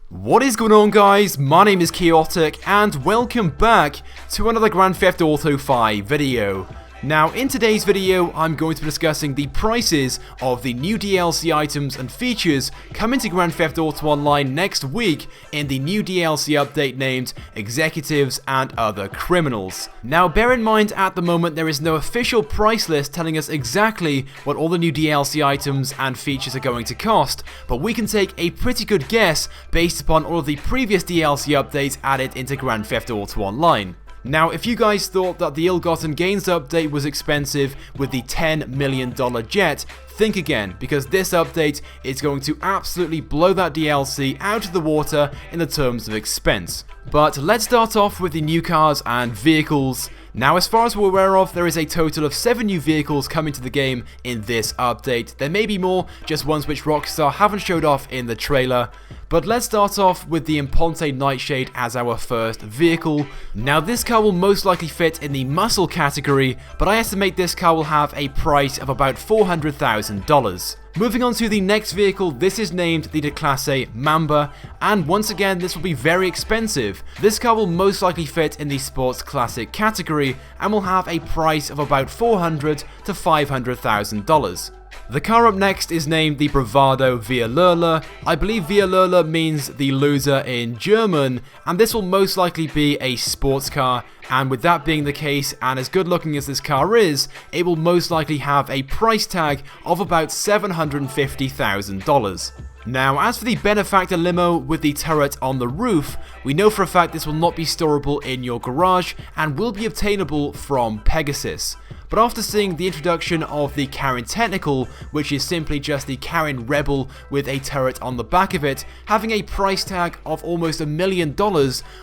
What is going on, guys? My name is Chaotic and welcome back to another Grand Theft Auto 5 video. Now, in today's video, I'm going to be discussing the prices of the new DLC items and features coming to Grand Theft Auto Online next week in the new DLC update named Executives and Other Criminals. Now, bear in mind, at the moment, there is no official price list telling us exactly what all the new DLC items and features are going to cost, but we can take a pretty good guess based upon all of the previous DLC updates added into Grand Theft Auto Online. Now, if you guys thought that the Ill-Gotten Gains update was expensive with the $10 million jet, think again, because this update is going to absolutely blow that DLC out of the water in the terms of expense. But let's start off with the new cars and vehicles. Now, as far as we're aware of, there is a total of 7 new vehicles coming to the game in this update. There may be more, just ones which Rockstar haven't showed off in the trailer. But let's start off with the Imponte Nightshade as our first vehicle. Now, this car will most likely fit in the muscle category, but I estimate this car will have a price of about $400,000. Moving on to the next vehicle, this is named the Declasse Mamba, and once again this will be very expensive. This car will most likely fit in the Sports Classic category and will have a price of about $400,000 to $500,000. The car up next is named the Bravado via Lola. I believe via Lola means the loser in German, and this will most likely be a sports car, and with that being the case, and as good looking as this car is, it will most likely have a price tag of about $750,000. Now, as for the Benefactor Limo with the turret on the roof, we know for a fact this will not be storable in your garage and will be obtainable from Pegasus. But after seeing the introduction of the Karin Technical, which is simply just the Karin Rebel with a turret on the back of it, having a price tag of almost $1 million,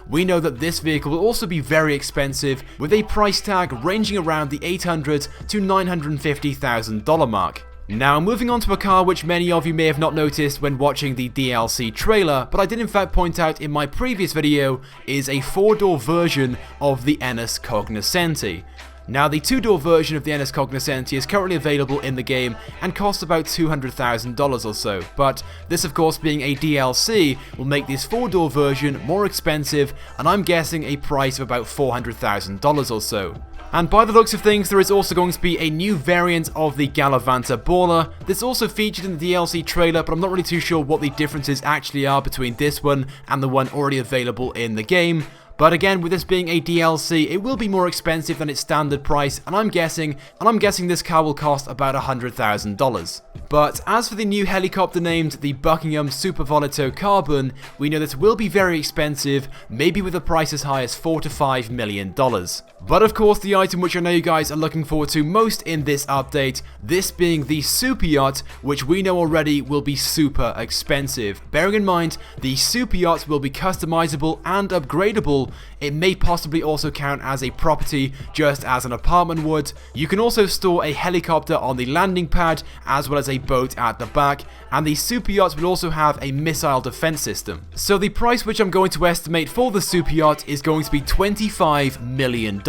we know that this vehicle will also be very expensive, with a price tag ranging around the $800,000 to $950,000 mark. Now, moving on to a car which many of you may have not noticed when watching the DLC trailer, but I did in fact point out in my previous video, is a 4-door version of the Ennis Cognoscenti. Now, the 2-door version of the Ennis Cognoscenti is currently available in the game and costs about $200,000 or so, but this of course being a DLC will make this 4-door version more expensive, and I'm guessing a price of about $400,000 or so. And by the looks of things, there is also going to be a new variant of the Galavanta Baller. This also featured in the DLC trailer, but I'm not really too sure what the differences actually are between this one and the one already available in the game. But again, with this being a DLC, it will be more expensive than its standard price, and I'm guessing this car will cost about $100,000. But as for the new helicopter named the Buckingham Super Voleto Carbon, we know this will be very expensive, maybe with a price as high as $4 to $5 million. But of course, the item which I know you guys are looking forward to most in this update, this being the Super Yacht, which we know already will be super expensive. Bearing in mind, the Super Yacht will be customizable and upgradable. It may possibly also count as a property, just as an apartment would. You can also store a helicopter on the landing pad, as well as a boat at the back, and the Super Yacht will also have a missile defense system. So the price which I'm going to estimate for the Super Yacht is going to be $25 million.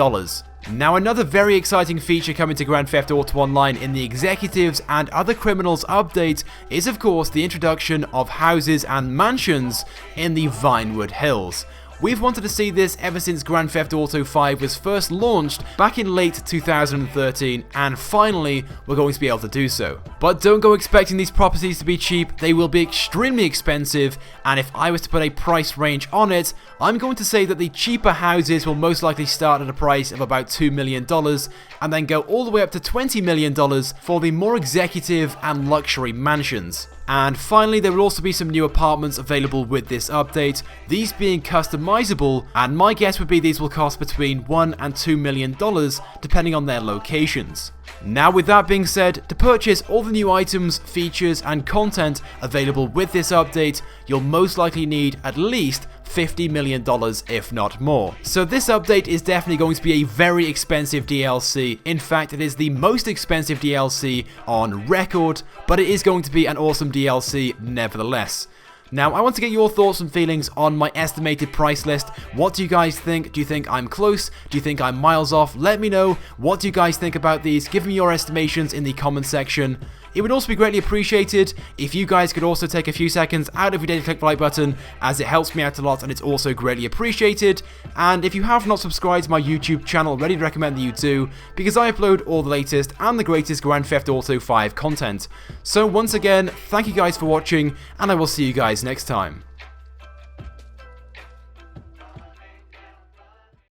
Now, another very exciting feature coming to Grand Theft Auto Online in the Executives and Other Criminals update is of course the introduction of houses and mansions in the Vinewood Hills. We've wanted to see this ever since Grand Theft Auto 5 was first launched back in late 2013, and finally we're going to be able to do so. But don't go expecting these properties to be cheap, they will be extremely expensive, and if I was to put a price range on it, I'm going to say that the cheaper houses will most likely start at a price of about $2 million, and then go all the way up to $20 million for the more executive and luxury mansions. And finally, there will also be some new apartments available with this update, these being customizable, and my guess would be these will cost between $1 and $2 million depending on their locations. Now, with that being said, to purchase all the new items, features and content available with this update, you'll most likely need at least $50 million, if not more. So this update is definitely going to be a very expensive DLC. In fact, it is the most expensive DLC on record, but it is going to be an awesome DLC nevertheless. Now, I want to get your thoughts and feelings on my estimated price list. What do you guys think? Do you think I'm close? Do you think I'm miles off? Let me know. What do you guys think about these? Give me your estimations in the comment section. It would also be greatly appreciated if you guys could also take a few seconds out of your day to click the like button, as it helps me out a lot and it's also greatly appreciated. And if you have not subscribed to my YouTube channel, ready to recommend that you do, because I upload all the latest and the greatest Grand Theft Auto 5 content. So once again, thank you guys for watching, and I will see you guys next time.